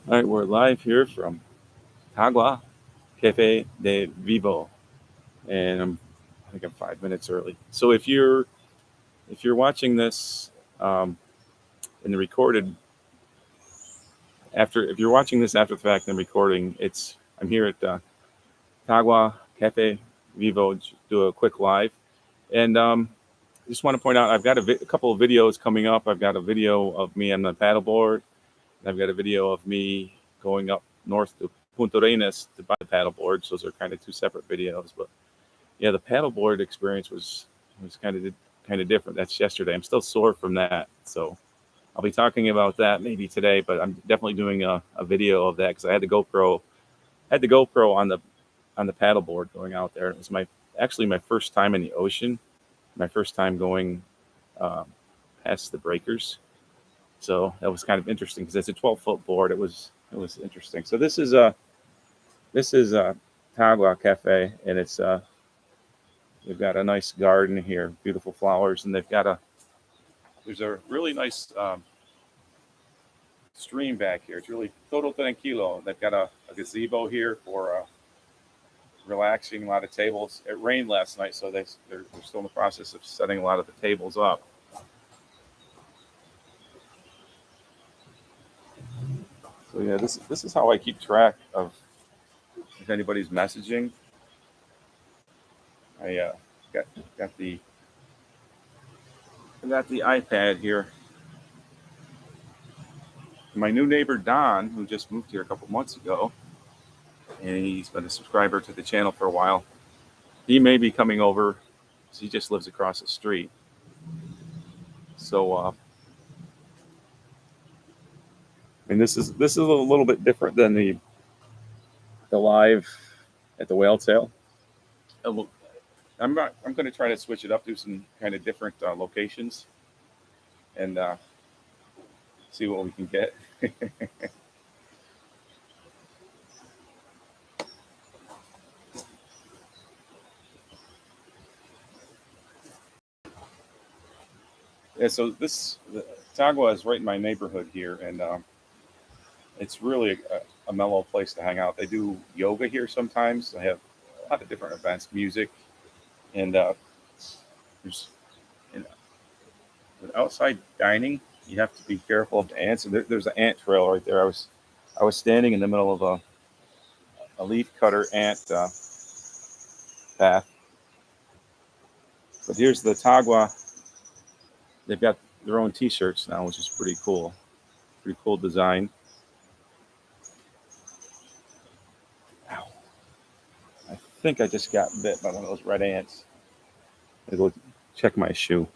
All right, we're live here from Tagua Cafe Vivo, and I think I'm 5 minutes early. So if you're watching this in the recorded after if you're watching this after the fact and recording, I'm here at Tagua Cafe Vivo to do a quick live, and just want to point out I've got a couple of videos coming up. I've got a video of me on the paddleboard. I've got a video of me going up north to Punta Arenas to buy the paddle boards. Those are kind of two separate videos, but yeah, the paddleboard experience was kind of different. That's yesterday. I'm still sore from that, so I'll be talking about that maybe today. But I'm definitely doing a video of that because I had the GoPro on the paddleboard going out there. It was actually my first time in the ocean, my first time going um, past the breakers. So that was kind of interesting because it's a 12-foot board. It was interesting. So this is Tagua Cafe, and they've got a nice garden here, beautiful flowers, and there's a really nice stream back here. It's really todo tranquilo. They've got a gazebo here for relaxing. A lot of tables. It rained last night, so they're still in the process of setting a lot of the tables up. So yeah, this is how I keep track of if anybody's messaging. I got got the I got the iPad here. My new neighbor Don, who just moved here a couple months ago, and he's been a subscriber to the channel for a while. He may be coming over. He just lives across the street. So, and this is a little bit different than the live at the whale tail. I'm going to try to switch it up, do some kind of different locations, and see what we can get. Yeah, so Tagua is right in my neighborhood here, and it's really a mellow place to hang out. They do yoga here sometimes. They have a lot of different events, music, and there's and with outside dining. You have to be careful of the ants. And there's an ant trail right there. I was standing in the middle of a leaf cutter ant path. But here's the Tagua. They've got their own T-shirts now, which is pretty cool. Pretty cool design. Ow. I think I just got bit by one of those red ants. I go check my shoe.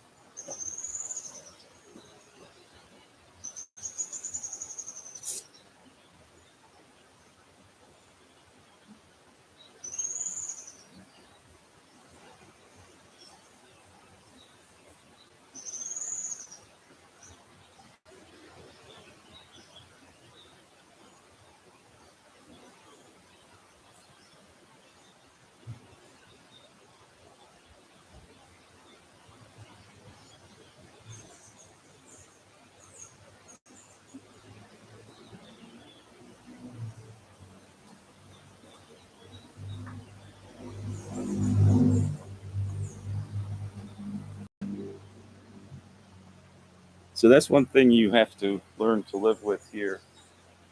So that's one thing you have to learn to live with here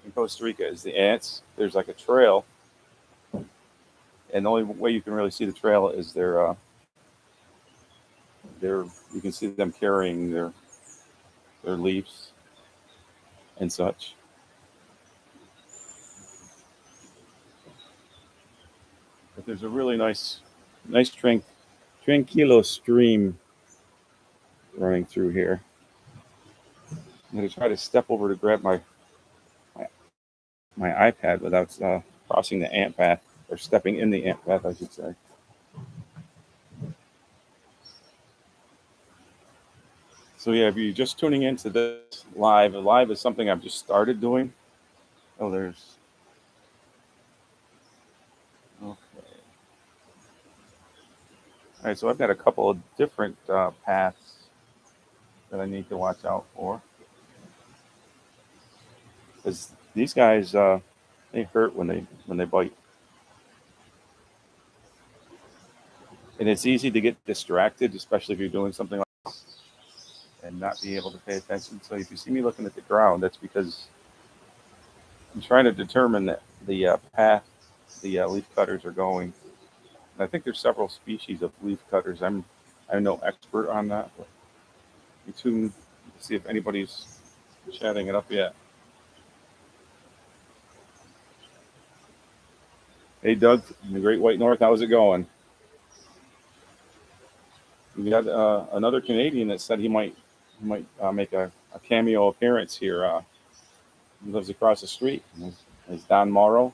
in Costa Rica is the ants. There's like a trail, and the only way you can really see the trail is their you can see them carrying their leaves and such. But there's a really nice tranquilo stream running through here. I'm going to try to step over to grab my, my iPad without crossing the ant path or stepping in the ant path, I should say. So yeah, if you're just tuning into this live is something I've just started doing. Oh, there's okay. All right, so I've got a couple of different paths that I need to watch out for. Because These guys, they hurt when they bite, and it's easy to get distracted, especially if you're doing something like and not be able to pay attention. So if you see me looking at the ground, that's because I'm trying to determine the path the leaf cutters are going. And I think there's several species of leaf cutters. I'm no expert on that, but you tune to see if anybody's chatting it up yet. Hey Doug, in the Great White North, how's it going? We got another Canadian that said he might make a cameo appearance here. He lives across the street. Is Don Morrow?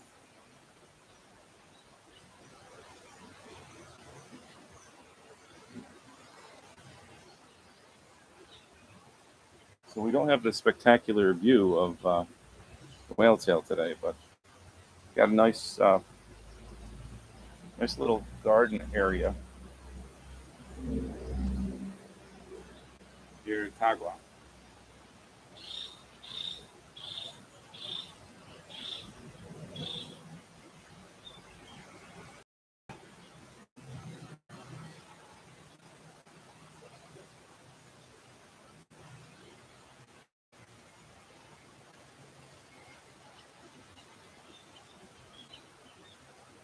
So we don't have the spectacular view of the whale tail today, but got a nice little garden area here in Tagua.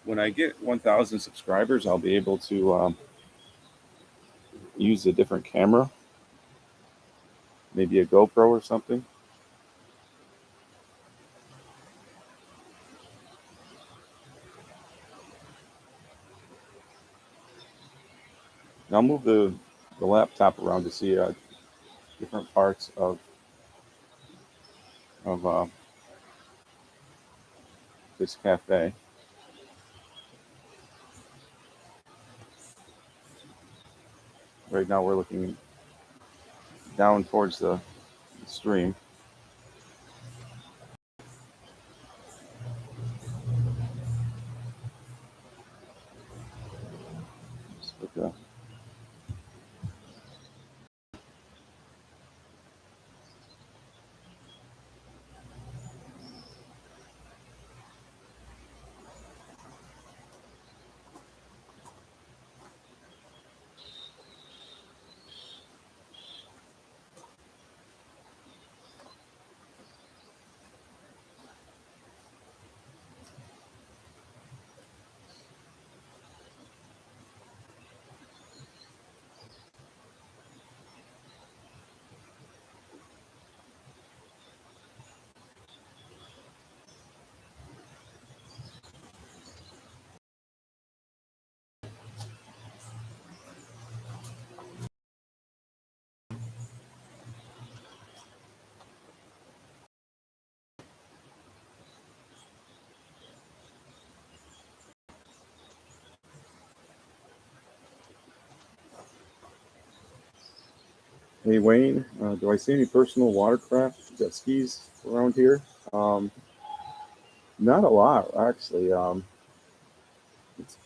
When I get 1,000 subscribers, I'll be able to use a different camera, maybe a GoPro or something. And I'll move the laptop around to see different parts of this cafe. Right now, we're looking down towards the stream. But, hey Wayne, do I see any personal watercraft jet skis around here? Um, Not a lot, actually. It's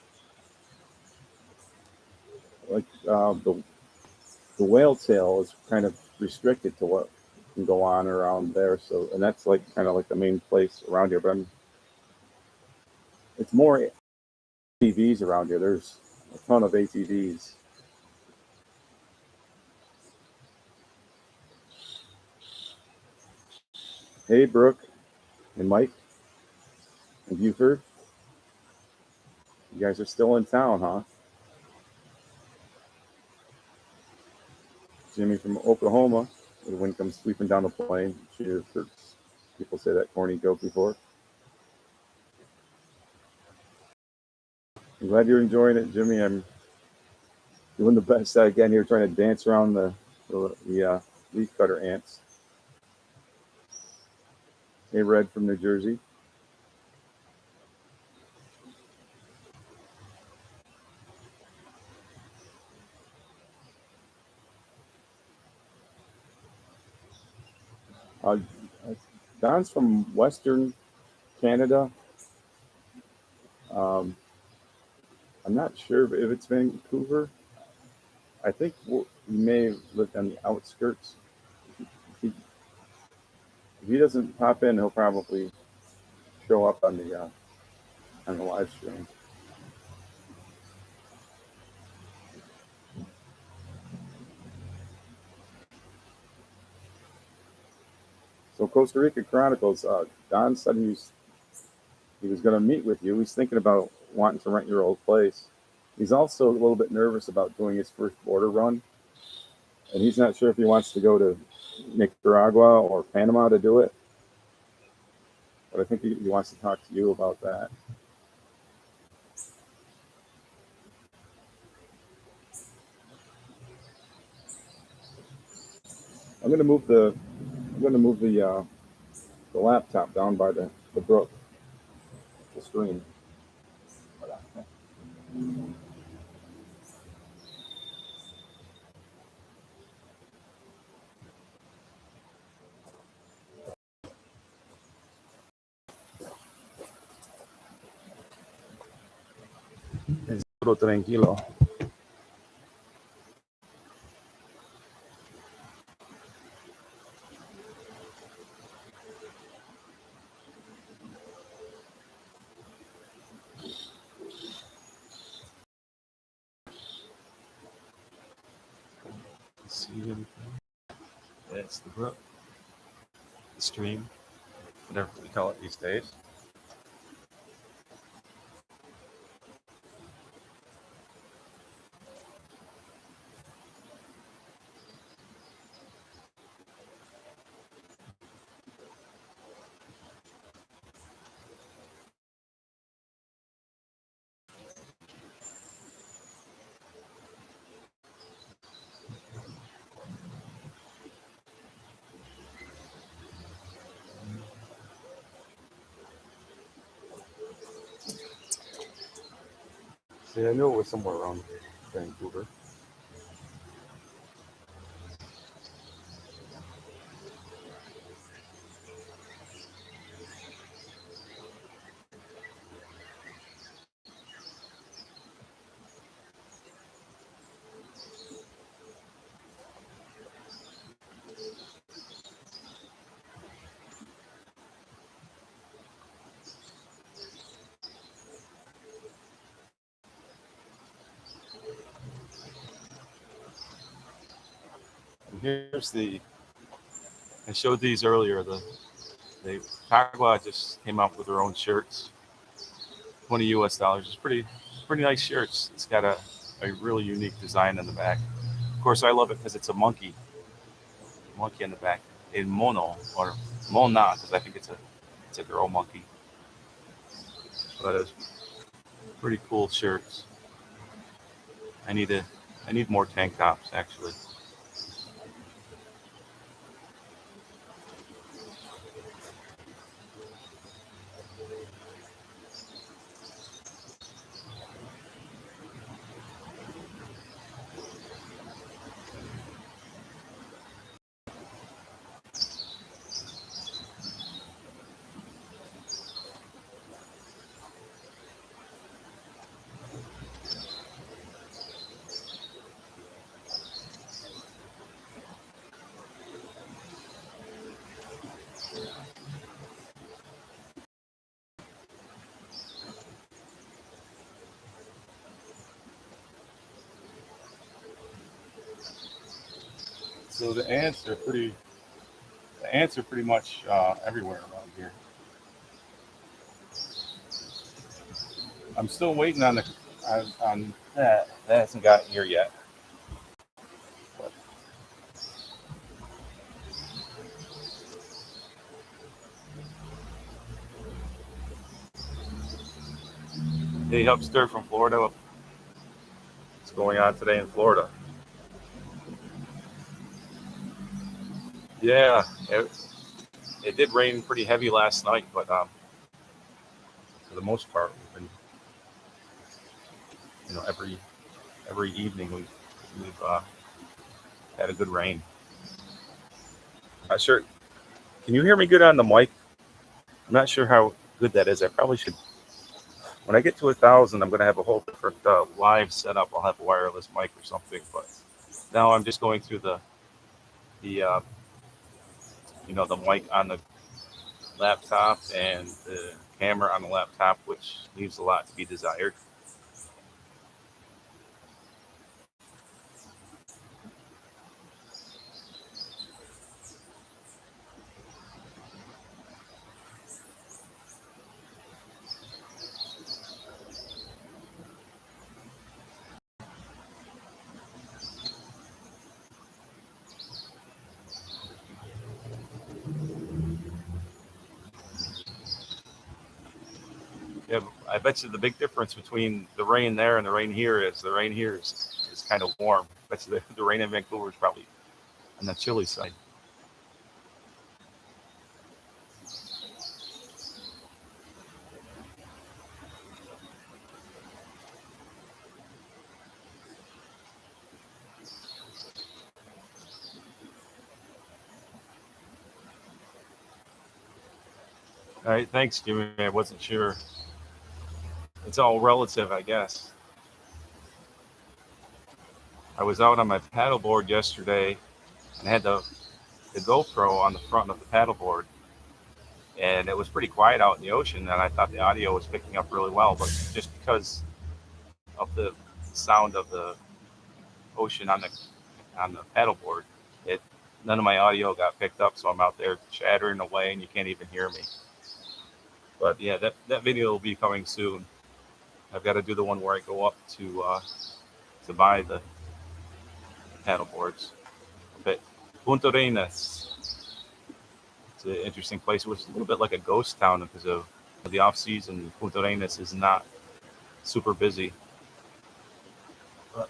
like the whale tail is kind of restricted to what can go on around there. So, and that's like kind of like the main place around here. But it's more ATVs around here. There's a ton of ATVs. Hey, Brooke and Mike and Buford, you guys are still in town, huh? Jimmy from Oklahoma. The wind comes sweeping down the plain. Should have heard people say that corny joke before. I'm glad you're enjoying it, Jimmy. I'm doing the best I can here, trying to dance around the leaf cutter ants. Hey, Red from New Jersey. Uh, Don's from Western Canada. Um, I'm not sure if it's Vancouver. I think he may have lived on the outskirts. If he doesn't pop in, he'll probably show up on the live stream. So Costa Rica Chronicles, Don said he was going to meet with you. He's thinking about wanting to rent your old place. He's also a little bit nervous about doing his first border run, and he's not sure if he wants to go to Nicaragua or Panama to do it. But I think he wants to talk to you about that. I'm going to move the laptop down by the brook, the stream. Es todo tranquilo. See anything? That's the brook, the stream, whatever we call it these days. See, I knew it was somewhere around Vancouver. And here's I showed these earlier. The Tagua just came out with their own shirts, $20 US. It's pretty nice shirts. It's got a really unique design in the back. Of course, I love it because it's a monkey in the back, in mono or mona, because I think it's a girl monkey. But it's pretty cool shirts. I need more tank tops actually. So the ants are pretty much everywhere around here. I'm still waiting on that. That hasn't gotten here yet. But hey, Upster from Florida. What's going on today in Florida? Yeah, it did rain pretty heavy last night, but for the most part, we've been, every evening we've had a good rain. Sure. Can you hear me good on the mic? I'm not sure how good that is. I probably should. When I get to 1,000, I'm going to have a whole different live setup. I'll have a wireless mic or something. But now I'm just going through the mic on laptop and the camera on the laptop, which leaves a lot to be desired. Yeah, I bet you the big difference between the rain there and the rain here is the rain here is kind of warm. I bet you the rain in Vancouver is probably on the chilly side. All right, thanks, Jimmy. I wasn't sure. It's all relative, I guess. I was out on my paddleboard yesterday and had the GoPro on the front of the paddleboard, and it was pretty quiet out in the ocean. And I thought the audio was picking up really well, but just because of the sound of the ocean on the paddleboard, it none of my audio got picked up. So I'm out there chattering away, and you can't even hear me. But yeah, that video will be coming soon. I've got to do the one where I go up to buy the paddleboards. But Punta Arenas, it's an interesting place. It was a little bit like a ghost town because of the off season. Punta Arenas is not super busy. But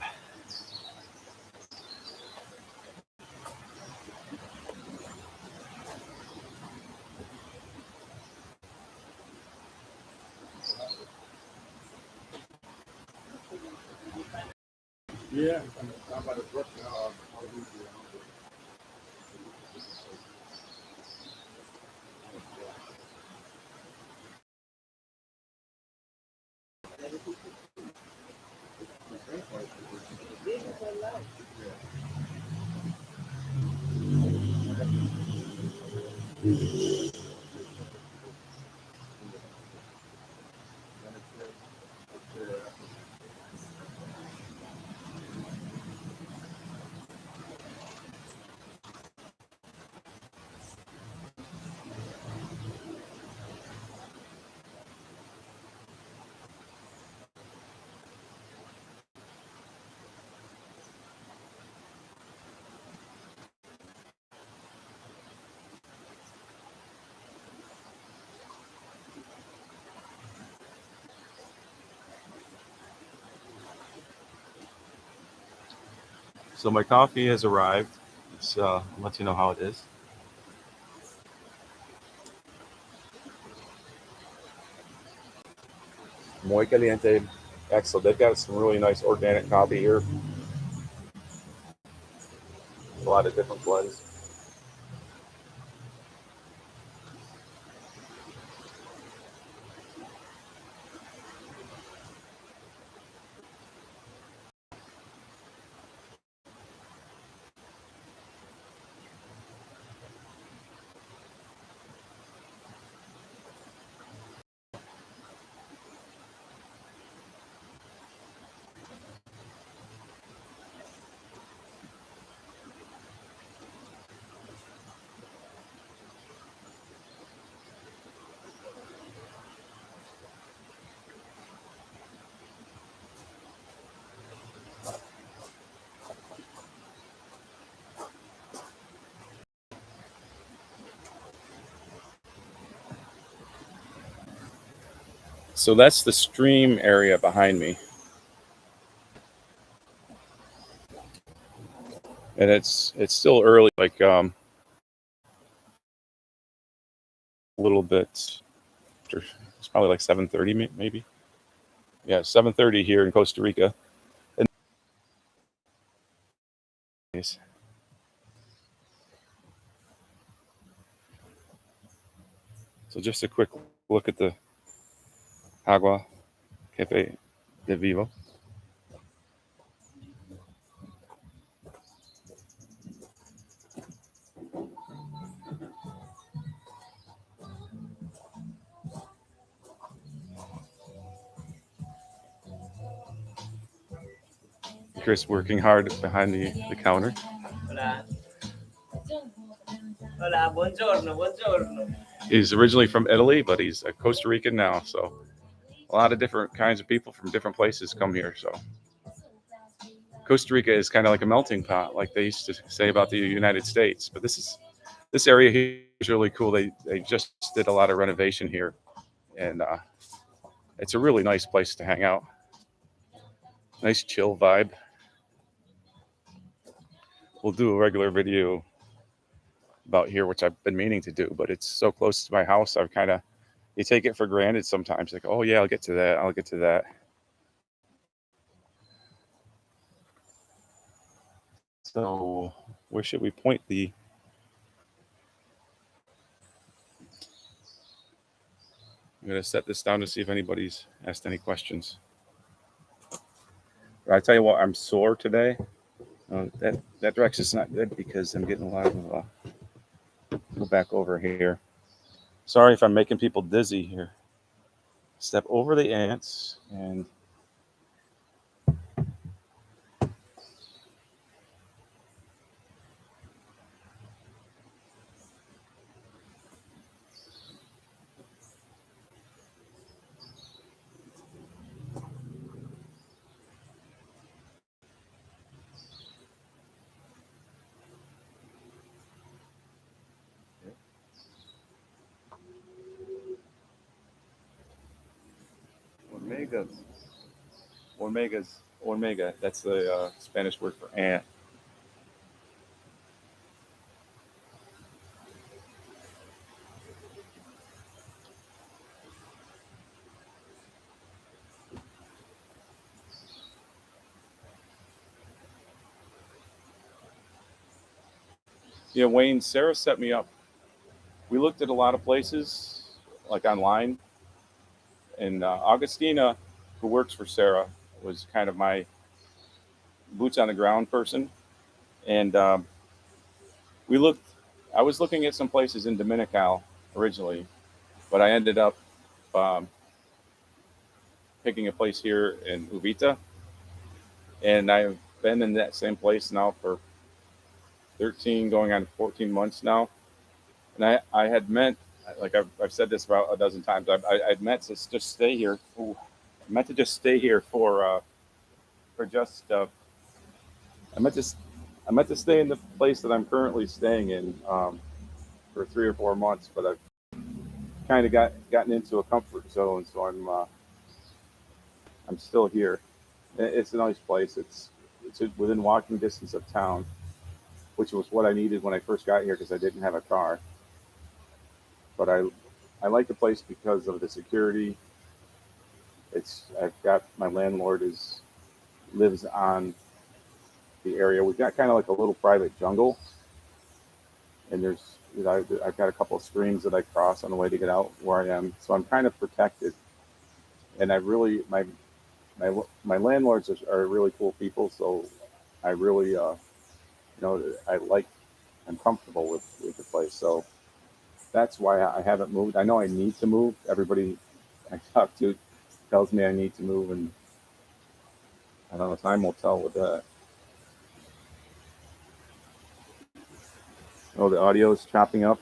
yeah, so my coffee has arrived. I'll let you know how it is. Muy caliente. Excellent. They've got some really nice organic coffee here. A lot of different blends. So that's the stream area behind me, and it's still early, like a little bit. It's probably like 7:30, maybe. Yeah, 7:30 here in Costa Rica. And so just a quick look at the Tagua Cafe Vivo. Chris working hard behind the counter. Hola. Hola, buongiorno, buongiorno. He's originally from Italy, but he's a Costa Rican now. So a lot of different kinds of people from different places come here. So Costa Rica is kind of like a melting pot, like they used to say about the United States. But this area here is really cool. They just did a lot of renovation here, and it's a really nice place to hang out. Nice chill vibe. We'll do a regular video about here, which I've been meaning to do, but it's so close to my house. I've kind of, you take it for granted sometimes. Like, oh yeah, I'll get to that. I'll get to that. So where should we point the? I'm gonna set this down to see if anybody's asked any questions. I tell you what, I'm sore today. That direction's not good because I'm getting a lot of. Go back over here. Sorry if I'm making people dizzy here. Step over the ants and. Omega. That's the Spanish word for ant. Yeah, Wayne, Sarah set me up. We looked at a lot of places, like online, and Augustina, who works for Sarah, was kind of my boots on the ground person, and we looked. I was looking at some places in Dominical originally, but I ended up um, picking a place here in Uvita, and I've been in that same place now for 13, going on 14 months now. And I had meant, like I've said this about a dozen times, I'd meant to just stay here. Ooh, I meant to just stay here for just, I meant to, I meant to stay in the place that I'm currently staying in for 3 or 4 months, but I've kind of gotten into a comfort zone, so I'm still here. It's a nice place. It's within walking distance of town, which was what I needed when I first got here because I didn't have a car. But I like the place because of the security. I've got my landlord lives on the area. We've got kind of like a little private jungle, and I've got a couple of streams that I cross on the way to get out where I am, so I'm kind of protected. And I really my landlords are really cool people, so I really I'm comfortable with the place. So that's why I haven't moved. I know I need to move. Everybody I talk to tells me I need to move, and I don't know. Time will tell with that. Oh, the audio is chopping up.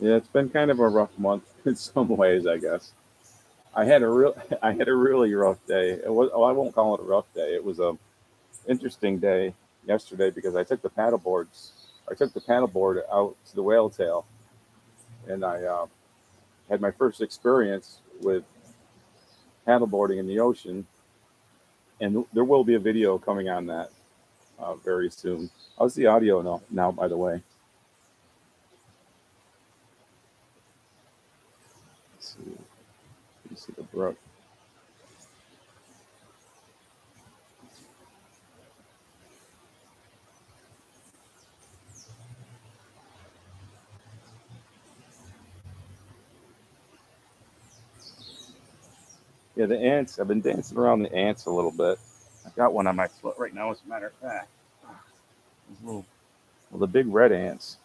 Yeah, it's been kind of a rough month in some ways, I guess. I had a really rough day. It was I won't call it a rough day. It was a interesting day yesterday because I took the paddleboard out to the whale tail, and I had my first experience with paddleboarding in the ocean. And there will be a video coming on that very soon. How's the audio now, by the way? Let's see. You see the brook. Yeah, the ants. I've been dancing around the ants a little bit. I've got one on my foot right now, as a matter of fact. There's Well, the big red ants,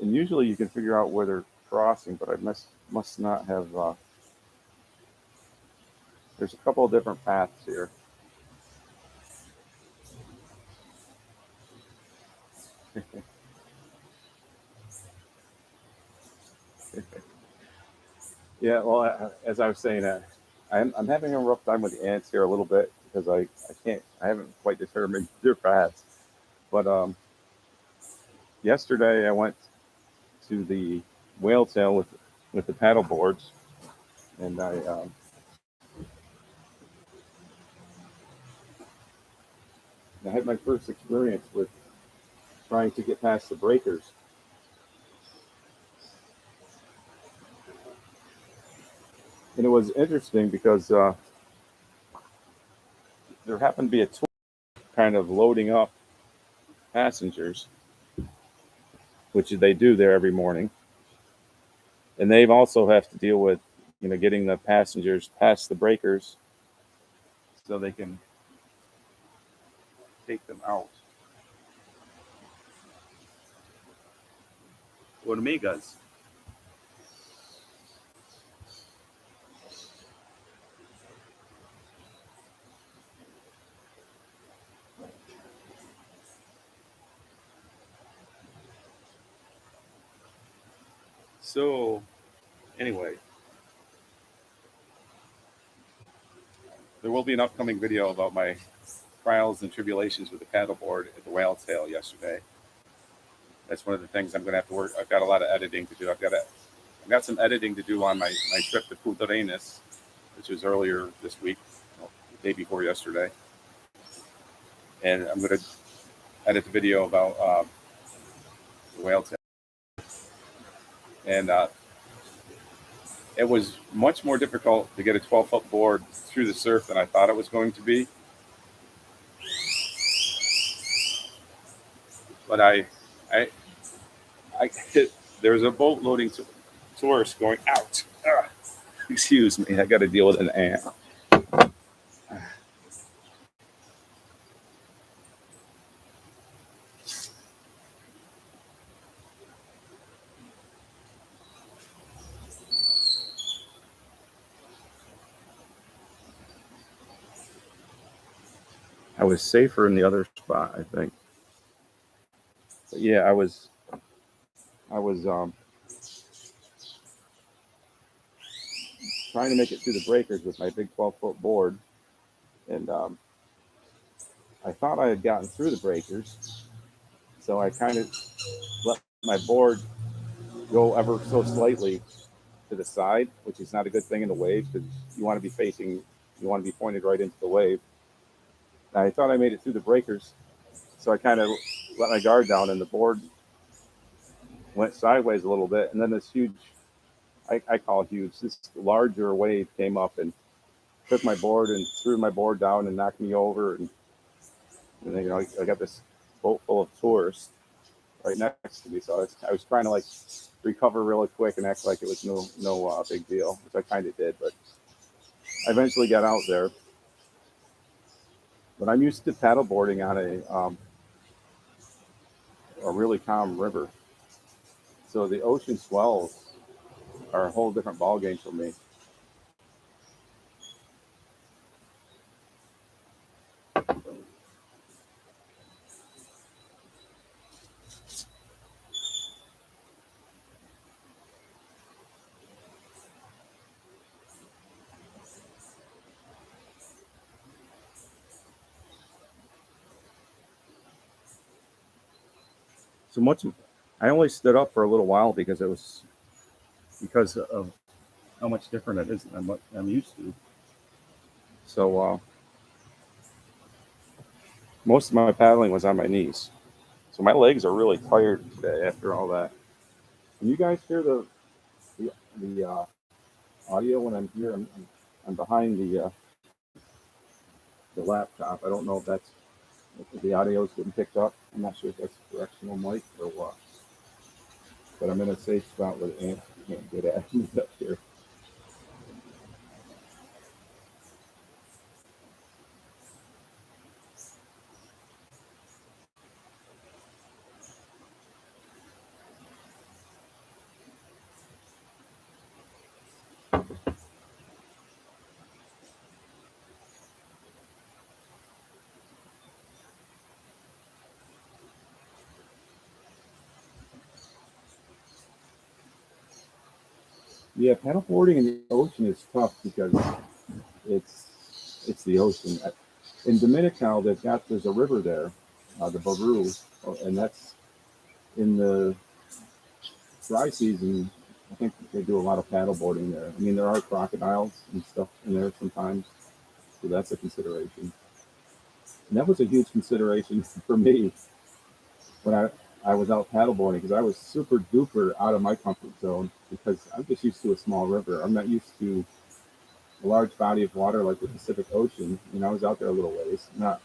and usually you can figure out where they're crossing, but I must not have. There's a couple of different paths here. Yeah, well, as I was saying, I'm having a rough time with the ants here a little bit because I haven't quite determined their paths. But yesterday I went to the whale tail with the paddle boards, and I had my first experience with trying to get past the breakers. And it was interesting because there happened to be a tour kind of loading up passengers, which they do there every morning. And they also have to deal with, getting the passengers past the breakers so they can take them out. Formigas. So, anyway, there will be an upcoming video about my trials and tribulations with the paddleboard at the whale tail yesterday. That's one of the things I'm going to have to work. I've got a lot of editing to do. I've got some editing to do on my trip to Punta Arenas, which was earlier this week, the day before yesterday. And I'm going to edit the video about the whale tail. And it was much more difficult to get a 12-foot board through the surf than I thought it was going to be. But there was a boat loading tourists going out. Excuse me, I got to deal with an ant. I was safer in the other spot, I think. But yeah, I was trying to make it through the breakers with my big 12-foot board, and I thought I had gotten through the breakers, so I kind of let my board go ever so slightly to the side, which is not a good thing in the wave because you want to be pointed right into the wave. And I thought I made it through the breakers, so I kind of let my guard down, and the board went sideways a little bit, and then this huge, I call it huge, this larger wave came up and took my board and threw my board down and knocked me over, and I got this boat full of tourists right next to me, so I was trying to like recover really quick and act like it was no big deal, which I kind of did, but I eventually got out there. But I'm used to paddleboarding on a really calm river, so the ocean swells are a whole different ballgame for me. So much, I only stood up for a little while because of how much different it is than what I'm used to. So most of my paddling was on my knees. So my legs are really tired today after all that. Can you guys hear the audio when I'm here? I'm behind the laptop. I don't know if the audio is getting picked up. I'm not sure if that's a directional mic or what. But I'm in a safe spot where the ants can't get at me up here. Yeah, paddleboarding in the ocean is tough because it's the ocean. In Dominical, there's a river there, the Baru, and that's in the dry season. I think they do a lot of paddleboarding there. I mean, there are crocodiles and stuff in there sometimes, so that's a consideration. And that was a huge consideration for me when I was out paddleboarding because I was super duper out of my comfort zone because I'm just used to a small river. I'm not used to a large body of water like the Pacific Ocean. You know, I was out there a little ways. Not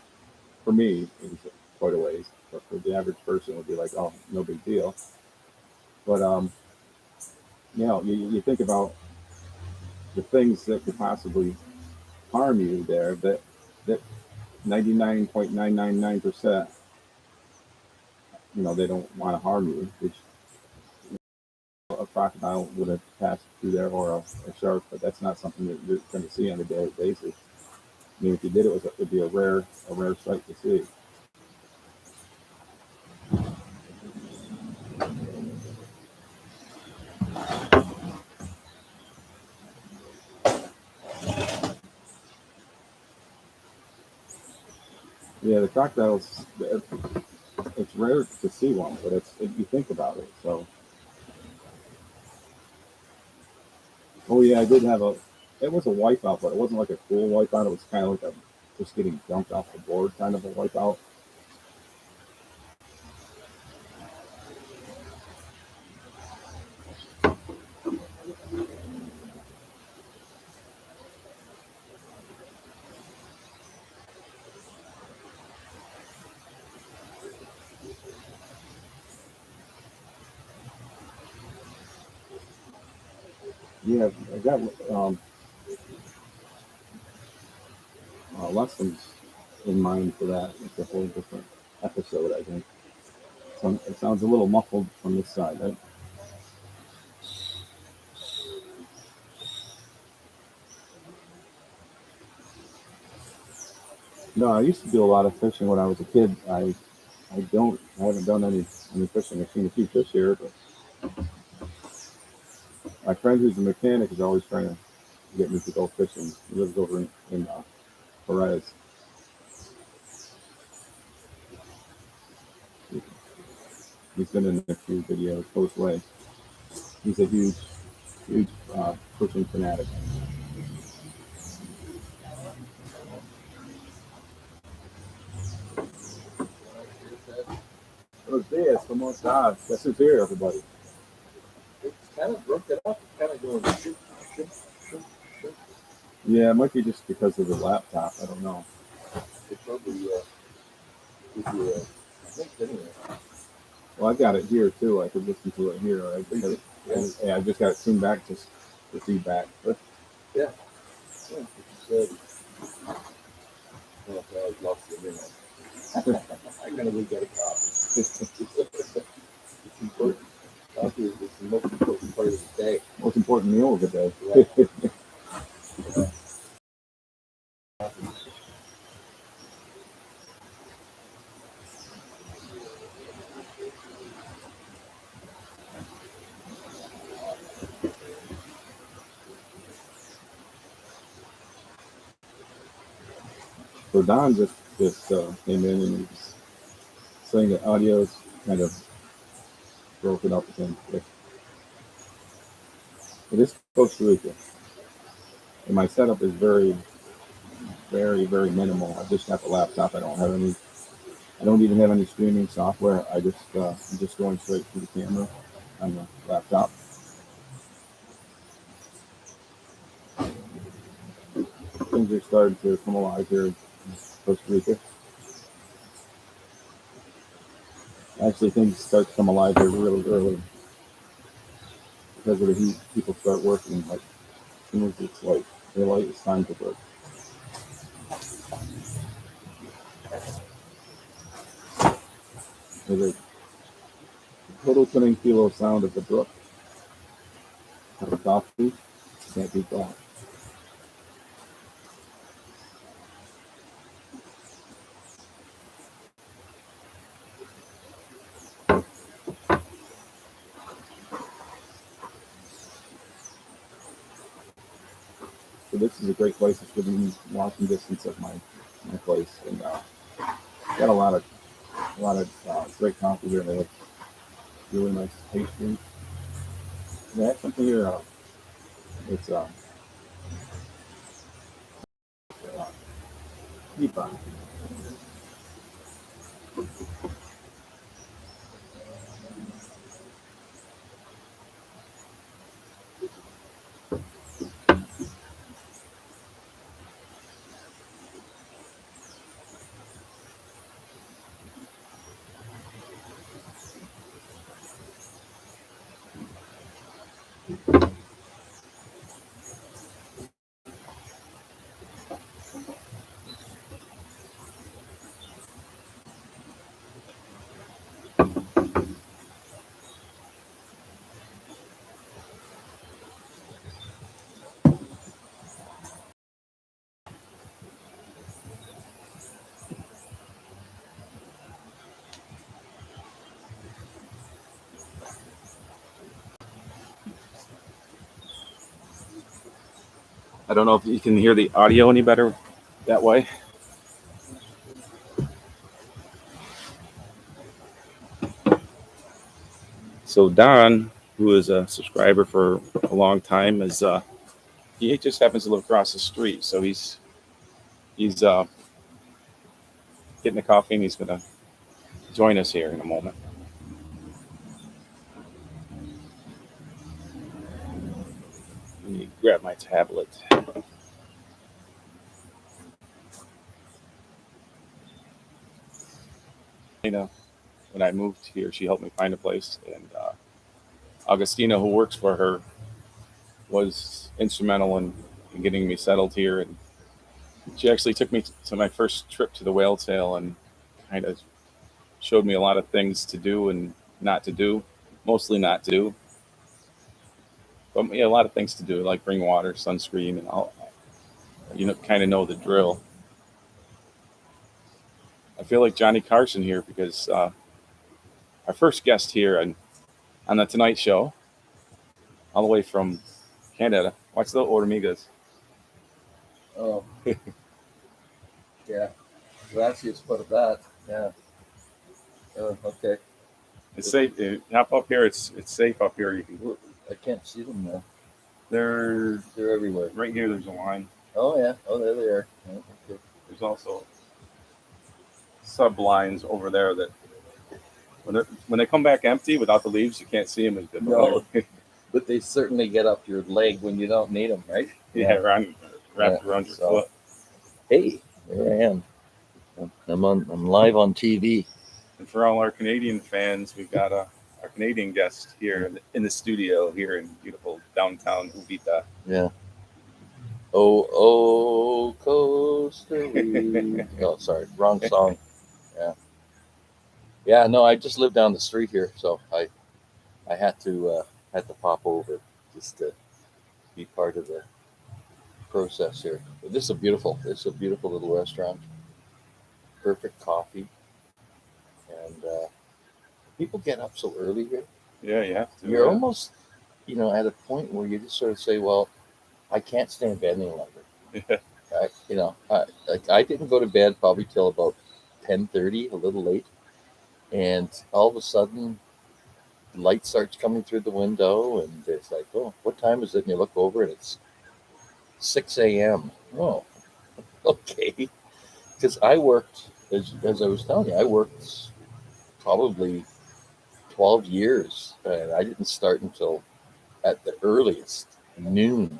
for me, it was quite a ways, but for the average person, it would be like, oh, no big deal. But you know, you think about the things that could possibly harm you there. That 99.999%, you know, they don't want to harm you. Which a crocodile would have passed through there or a shark, but that's not something that you're going to see on a daily basis. I mean, if you did, it'd be a rare sight to see. Yeah, the crocodiles. It's rare to see one, but you think about it. So, oh yeah, I did have a. It was a wipeout, but it wasn't like a cool wipeout. It was kind of like a just getting dumped off the board kind of a wipeout. Yeah, I got um, lessons in mind for that. It's a whole different episode, I think. So it sounds a little muffled from this side. Right? No, I used to do a lot of fishing when I was a kid. I haven't done any fishing. I've seen a few fish here, but my friend who's a mechanic is always trying to get me to go fishing. He lives over in Perez. He's been in a few videos both ways. He's a huge fishing fanatic. Buenos días, ¿cómo estás? This is here, everybody. It's kind of broken up. It's kind of going shoot, shoot, shoot, shoot. Yeah, it might be just because of the laptop. I don't know. It probably gives you a hint anyway. Well, I got it here too. I could listen to it here. I just got it tuned back just for feedback. But yeah, yeah. You said, oh, I lost the internet. I'm gonna go get a copy. It's important. Coffee is the most important part of the day. Most important meal of the day. Right. So Don just came in and he's saying that audio's kind of broken up again. It is Costa Rica, and my setup is very minimal. I just have a laptop. I don't have any. I don't even have any streaming software. I'm just going straight to the camera on the laptop. Things are starting to come alive here in Costa Rica. Actually, things start to come alive here really early because of the heat. People start working like as soon as it's like daylight. It's time to work. There's a total tranquilo sound of the brook, of the coffee. Can't beat that. So this is a great place. It's within walking distance of my place, and got a lot of great coffee here. They have really nice pastries. They have something here. It's Uvita. I don't know if you can hear the audio any better that way. So Don, who is a subscriber for a long time, is he just happens to live across the street. So he's getting a coffee, and he's going to join us here in a moment. Let me grab my tablet. When I moved here, she helped me find a place, and Augustina, who works for her, was instrumental in getting me settled here. And she actually took me to my first trip to the whale tail and kind of showed me a lot of things to do and not to do, mostly not to do. But yeah, a lot of things to do, like bring water, sunscreen, and all. Kind of know the drill. I feel like Johnny Carson here because our first guest here on the Tonight Show, all the way from Canada. Watch the Hormigas. Oh, yeah. Gracias por that. Yeah. Oh, okay. It's safe. Hop up here. It's safe up here. You can. I can't see them now. They're everywhere. right here. There's a line. Oh, yeah. Oh, there they are. Yeah, okay. There's also sub lines over there that when they come back empty without the leaves, you can't see them as good. No, but they certainly get up your leg when you don't need them, right? Yeah, wrapped around your foot. Hey, there I am. I'm live on TV. And for all our Canadian fans, we've got our Canadian guest here in the studio here in beautiful downtown Uvita. Yeah. Oh, Costa Rica. Oh, sorry, wrong song. Yeah. Yeah, no, I just live down the street here, so I had to pop over just to be part of the process here. But this is a beautiful little restaurant. Perfect coffee, and people get up so early here. Yeah, yeah. You're almost, at a point where you just sort of say, "Well, I can't stay in bed any longer." I didn't go to bed probably till about 10:30, a little late, and all of a sudden, the light starts coming through the window, and it's like, "Oh, what time is it?" And you look over, and it's 6 a.m. Oh, okay. Because I worked, as I was telling you, I worked probably 12 years, and I didn't start until at the earliest noon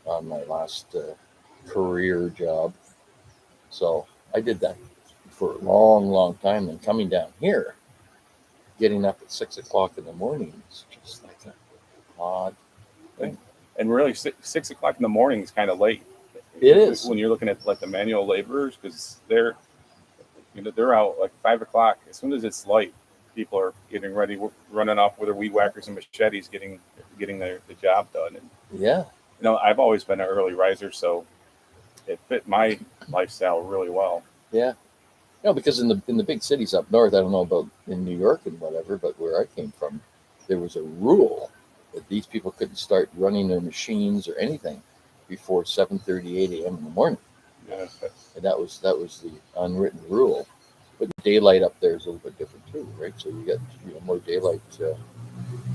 on my last career job. So I did that for a long, long time. And coming down here, getting up at 6 o'clock in the morning is just like an odd thing. And really, 6 o'clock in the morning is kind of late. It is when you're looking at like the manual laborers, because they're out like 5 o'clock. As soon as it's light, people are getting ready, running off with their weed whackers and machetes, getting the job done. And yeah, I've always been an early riser, so it fit my lifestyle really well. Yeah, because in the big cities up north, I don't know about in New York and whatever, but where I came from, there was a rule that these people couldn't start running their machines or anything before 7:30, 8 a.m. in the morning. Yeah. And that was the unwritten rule. But daylight up there is a little bit different too, right? So you get more daylight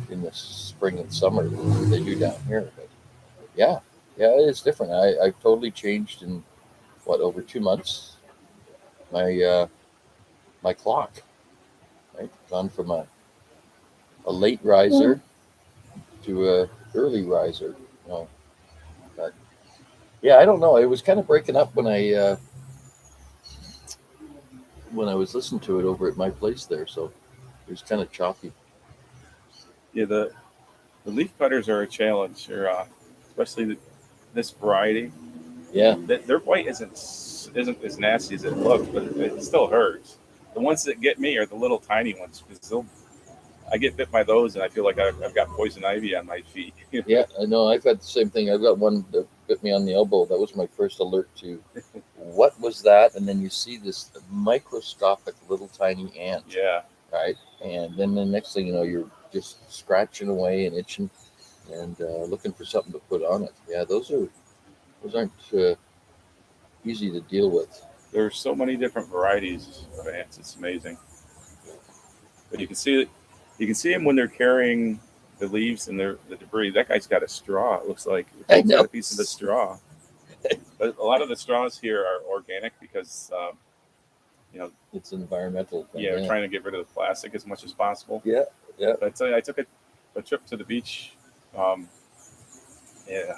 in the spring and summer than they do down here. But yeah, it's different. I've totally changed in over 2 months. My my clock, right? Gone from a late riser to a early riser. But yeah, I don't know. It was kind of breaking up when I was listening to it over at my place there, so it was kind of choppy. Yeah, the leaf cutters are a challenge, or especially this variety. Yeah, Their bite isn't as nasty as it looks, but it still hurts. The ones that get me are the little tiny ones because I get bit by those and I feel like I've got poison ivy on my feet. yeah, I know. I've got the same thing. I've got one that bit me on the elbow. That was my first alert to what was that, and then you see this microscopic little tiny ant, Yeah, right? And then the next thing you know, you're just scratching away and itching and looking for something to put on it. Yeah, those aren't easy to deal with. there's so many different varieties of ants. It's amazing. But you can see them when they're carrying the leaves and the debris. That guy's got a straw. It looks like I he's got know. a piece of the straw. But a lot of the straws here are organic because It's an environmental thing. yeah, we're Yeah, trying to get rid of the plastic as much as possible. yeah, yeah. But I tell you, I took a trip to the beach. Um, yeah,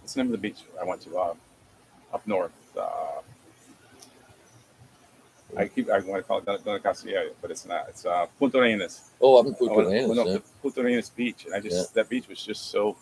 what's the name of the beach I went to up north? I want to call it Dona Casa, but it's not. It's Punta Arenas. Oh, I'm in I Punta went, Arenas, went up yeah. to Punta Arenas Beach, and that beach was just so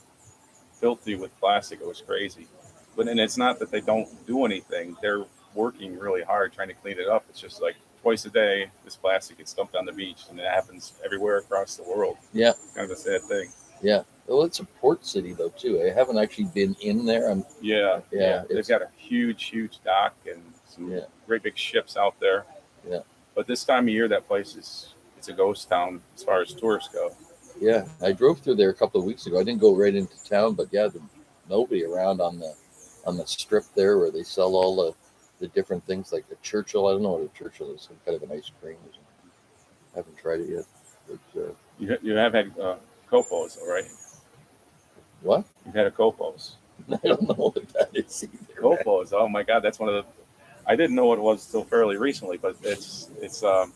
filthy with plastic. It was crazy. But and it's not that they don't do anything; they're working really hard trying to clean it up. It's just like twice a day, this plastic gets dumped on the beach, and it happens everywhere across the world. Yeah, Kind of a sad thing. yeah. Well, it's a port city though too. I haven't actually been in there. Yeah, Yeah, they've it's got a huge dock and some yeah, great big ships out there. yeah, But this time of year, that place it's a ghost town as far as tourists go. yeah. I drove through there a couple of weeks ago. I didn't go right into town, but yeah, nobody around on the strip there where they sell all the different things like the Churchill. I don't know what a Churchill is. Some kind of an ice cream or something. I haven't tried it yet. But You have had copos, all right? what? You've had a copos. I don't know what that is either. Man. Copos. Oh my God, that's one of the. I didn't know what it was until fairly recently, but it's a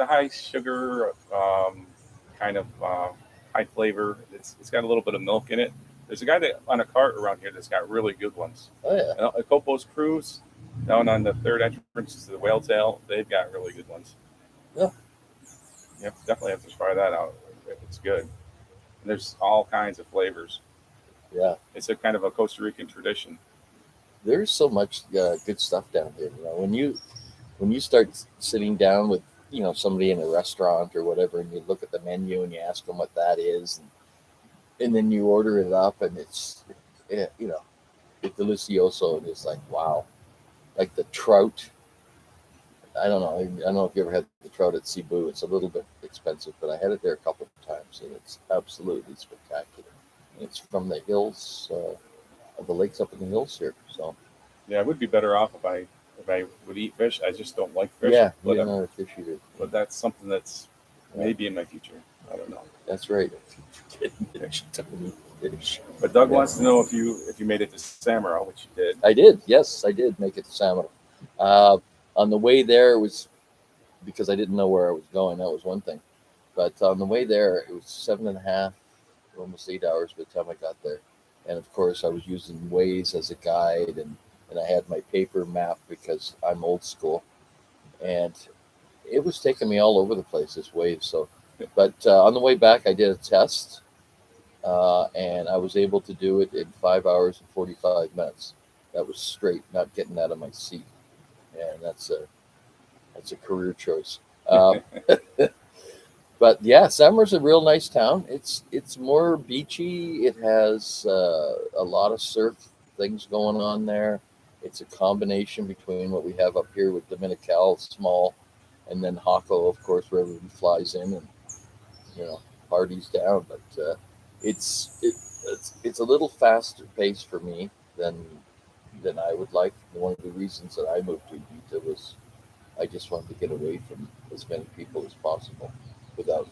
high sugar kind of high flavor. It's got a little bit of milk in it. There's a guy that on a cart around here that's got really good ones. Oh yeah. And a Copos Cruise down on the third entrance to the Whale Tail, they've got really good ones. Yeah. You definitely have to try that out if it's good. And there's all kinds of flavors. Yeah. It's a kind of a Costa Rican tradition. There's so much good stuff down here. When you start sitting down with somebody in a restaurant or whatever, and you look at the menu and you ask them what that is, and then you order it up, and it's delicioso, and it's like wow, like the trout. I don't know. I don't know if you ever had the trout at Cebu. It's a little bit expensive, but I had it there a couple of times, and it's absolutely spectacular. And it's from the hills, the lakes up in the hills here. So Yeah, I would be better off if I would eat fish. I just don't like fish. yeah, but you're not a fish eater. but that's something that's maybe in my future. I don't know. That's right. But Doug Yeah. wants to know if you made it to Samara, which you did. I did. Yes, I did make it to Samara. On the way there, it was because I didn't know where I was going. That was one thing. But on the way there, it was 7.5, almost 8 hours by the time I got there. And of course, I was using Waze as a guide, and I had my paper map because I'm old school. And it was taking me all over the place, this Waze. So, but on the way back, I did a test, and I was able to do it in 5 hours and 45 minutes. That was straight, not getting out of my seat. And that's a career choice. But yeah, Samara's a real nice town. It's more beachy. It has a lot of surf things going on there. It's a combination between what we have up here with Dominical, small, and then Hako, of course, where everybody flies in and parties down. But it's it's a little faster pace for me than I would like. One of the reasons that I moved to Uvita was I just wanted to get away from as many people as possible without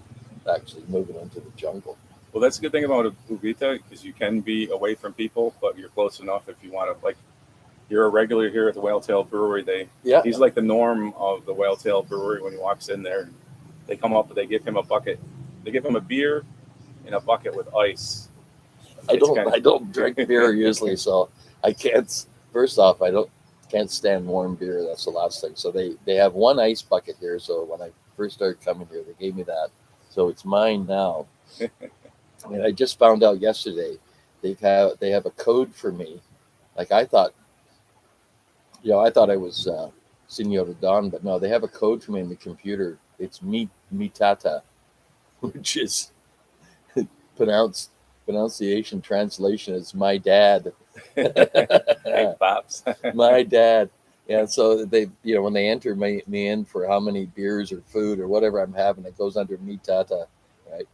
actually moving into the jungle. Well, that's a good thing about Uvita is you can be away from people, but you're close enough if you want to. Like, you're a regular here at the Whaletail Brewery. Yeah, He's like the norm of the Whaletail Brewery. When he walks in there, they come up, they give him a bucket, they give him a beer in a bucket with ice. I don't drink beer usually, so I can't. First off, I don't can't stand warm beer. That's the last thing. So they have one ice bucket here. So when I first started coming here, they gave me that. So it's mine now. And I just found out yesterday they have a code for me. Like I thought, I thought I was Senor Don, but no, they have a code for me in the computer. It's mi tata, which is pronounced pronunciation translation is my dad. Hey, Pops. My dad. Yeah, so they, when they enter me in for how many beers or food or whatever I'm having, it goes under mi tata, right?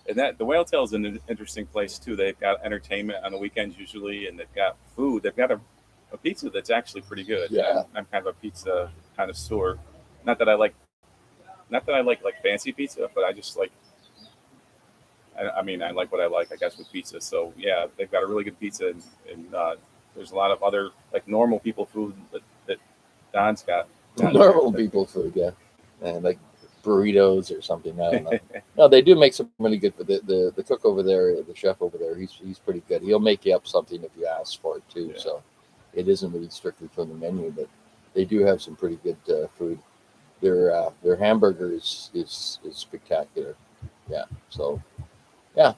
And that the Whaletail is an interesting place too. They've got entertainment on the weekends usually, and they've got food. They've got a pizza that's actually pretty good. Yeah. I'm kind of a pizza connoisseur. Not that I like, not that I like fancy pizza, but I just like. I mean, I like what I like, I guess, with pizza. So yeah, they've got a really good pizza, and there's a lot of other like normal people food that Don's got. Normal people food, yeah, and like burritos or something. I don't know. No, they do make some really good. The cook over there, the chef over there, he's pretty good. He'll make you up something if you ask for it too. Yeah. So it isn't really strictly from the menu, but they do have some pretty good food. Their hamburger is spectacular. Yeah. So yeah,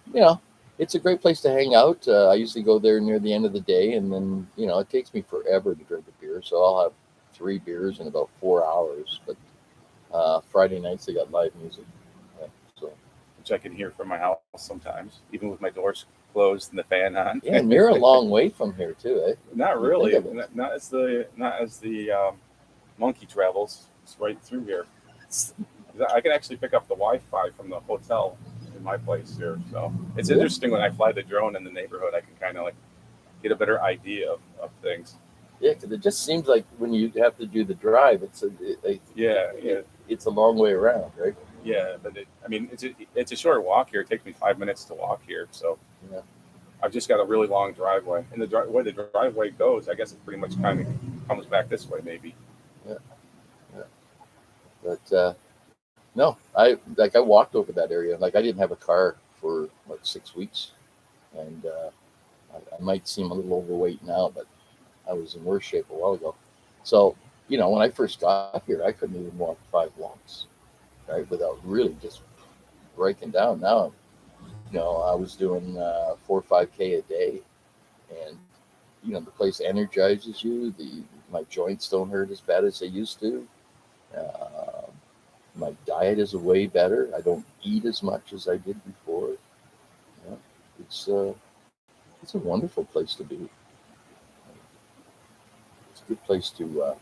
it's a great place to hang out. I usually go there near the end of the day, and then it takes me forever to drink a beer, so I'll have 3 beers in about 4 hours. But Friday nights they got live music, yeah, so Which I can hear from my house sometimes, even with my doors closed and the fan on. yeah, and you're a long way from here too, eh? Not You really. think of it. Not as the monkey travels. It's right through here. I can actually pick up the Wi-Fi from the hotel in my place here. So it's Yeah. interesting when I fly the drone in the neighborhood. I can kind of like get a better idea of things. Yeah, because it just seems like when you have to do the drive, Yeah. it's a long way around, right? Yeah, but I mean, it's a short walk here. It takes me 5 minutes to walk here, so Yeah. I've just got a really long driveway. And the way the driveway goes, I guess it pretty much kind of comes back this way, maybe. Yeah. Yeah. But no, I walked over that area. Like I didn't have a car for like 6 weeks, and I might seem a little overweight now, but I was in worse shape a while ago. So when I first got here, I couldn't even walk 5 blocks, right, without really just breaking down. Now, I was doing 4 or 5K a day, and the place energizes you. My joints don't hurt as bad as they used to. Uh, my diet is way better. I don't eat as much as I did before. Yeah, it's a wonderful place to be. It's a good place to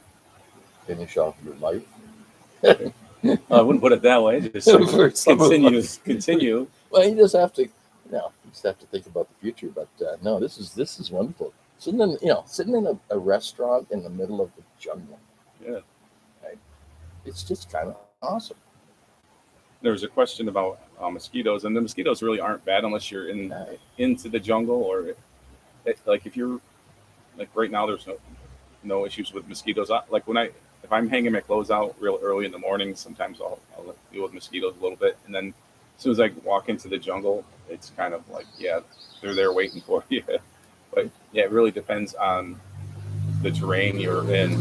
finish off your life. I wouldn't put it that way. Just For some of us. continue. Well, you just have to, think about the future. But no, this is wonderful. Sitting in a restaurant in the middle of the jungle. Yeah. Right? It's just kind of awesome. There was a question about mosquitoes, and the mosquitoes really aren't bad unless you're into the jungle or like if you're like right now. There's no issues with mosquitoes. Like if I'm hanging my clothes out real early in the morning, sometimes I'll deal with mosquitoes a little bit, and then as soon as I walk into the jungle, it's kind of like they're there waiting for you. But yeah, it really depends on the terrain you're in.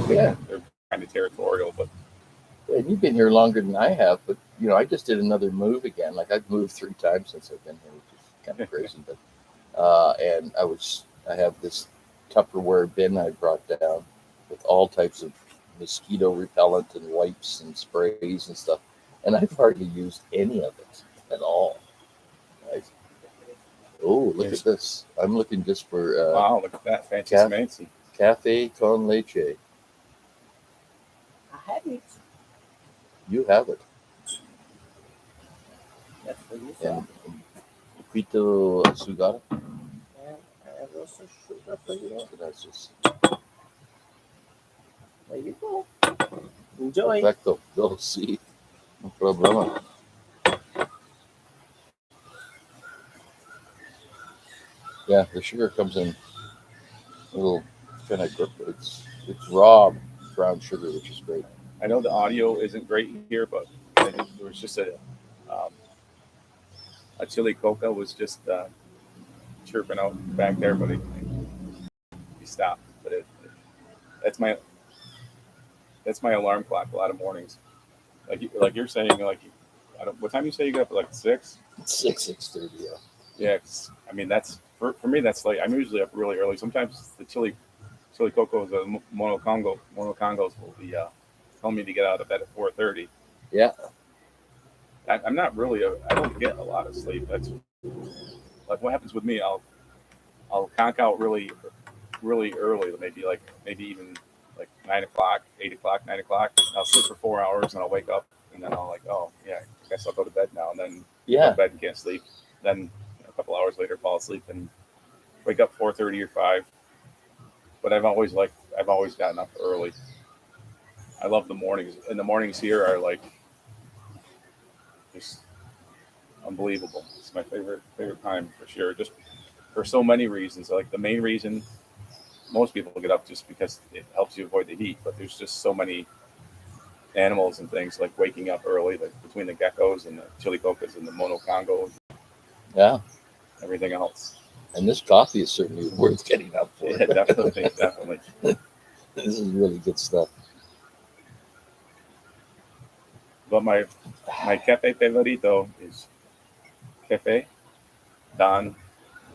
Yeah. They're kind of territorial, but And you've been here longer than I have, but I just did another move again. Like I've moved 3 times since I've been here, which is kind of crazy. But and I have this Tupperware bin I brought down with all types of mosquito repellent and wipes and sprays and stuff, and I've hardly used any of it at all. Right? Oh, look at this! I'm looking just for wow, look at that fancy. Cafe con leche. I have it. You have it. That's for you, And Pito Sugata. So that's just There you go. Enjoy. perfecto. Go see. No problema. Yeah, the sugar comes in a little kind of grip. It's raw brown sugar, which is great. I know the audio isn't great here, but there was just um, a chili coca was just chirping out back there, but he stopped. But that's my that's my alarm clock. A lot of mornings, like you're saying, like I don't, what time you say you get up at like 6? 6:30. Yeah. Yeah, 'cause, I mean that's for me that's like I'm usually up really early. Sometimes the chili cocos, the monocongos will be telling me to get out of bed at 4:30. Yeah. I'm not really I don't get a lot of sleep. That's like what happens with me. I'll conk out really early, maybe even like 9 o'clock, 8 o'clock, 9 o'clock. I'll sleep for 4 hours and I'll wake up and then I'll like, oh yeah, I guess I'll go to bed now. And then go Yeah. to bed and can't sleep. Then a couple hours later fall asleep and wake up 4:30 or 5. But I've always gotten up early. I love the mornings, and the mornings here are like just unbelievable. It's my favorite time for sure. Just for so many reasons. Like the main reason most people get up just because it helps you avoid the heat, but there's just so many animals and things like waking up early, like between the geckos and the chili cocas and the monocongo, Yeah. everything else. And this coffee is certainly worth getting up for. Yeah, definitely. This is really good stuff. But my cafe favorito is Cafe Don